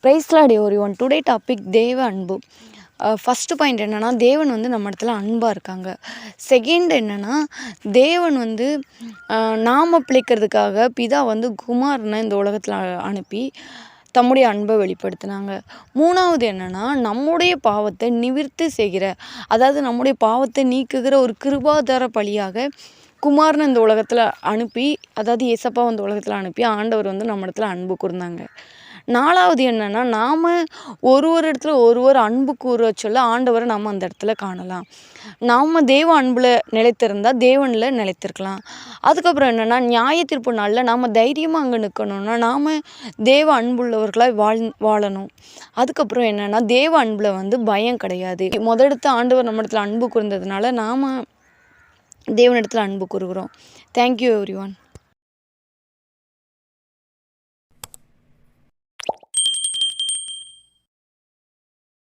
Price lord everyone. Today topic தேவ அன்பு. First point என்னென்னா, தேவன் வந்து நம்ம இடத்துல அன்பாக இருக்காங்க. செகண்ட் என்னென்னா, தேவன் வந்து நாம பிழைக்கிறதுக்காக பிதா வந்து குமாரனை இந்த உலகத்தில் அனுப்பி தம்முடைய அன்பை வெளிப்படுத்தினாங்க. மூணாவது என்னென்னா, நம்முடைய பாவத்தை நிவிர்த்தி செய்கிற, அதாவது நம்முடைய பாவத்தை நீக்குகிற ஒரு கிருபாதார பலியாக குமாரனை இந்த உலகத்தில் அனுப்பி, அதாவது ஏசப்பா இந்த உலகத்தில் அனுப்பி ஆண்டவர் வந்து நம்ம இடத்துல அன்பு கூர்ந்தாங்க. நாலாவது என்னென்னா, நாம் ஒரு இடத்துல அன்பு கூற சொல்ல ஆண்டவரை நம்ம அந்த இடத்துல காணலாம். நாம் தேவ அன்பில் நிலைத்திருந்தால் தேவனில் நிலைத்திருக்கலாம். அதுக்கப்புறம் என்னென்னா, நியாய தீர்ப்பு நாளில் நாம் தைரியமாக அங்கே நிற்கணும்னா நாம் தேவ அன்புள்ளவர்களாக வாழணும். அதுக்கப்புறம் என்னென்னா, தேவ அன்பில் வந்து பயம் கிடையாது. முதலெடுத்து ஆண்டவர் நம்ம இடத்துல அன்பு கூர்ந்ததுனால நாம் தேவனிடத்தில் அன்பு கூறுகிறோம். Thank you everyone.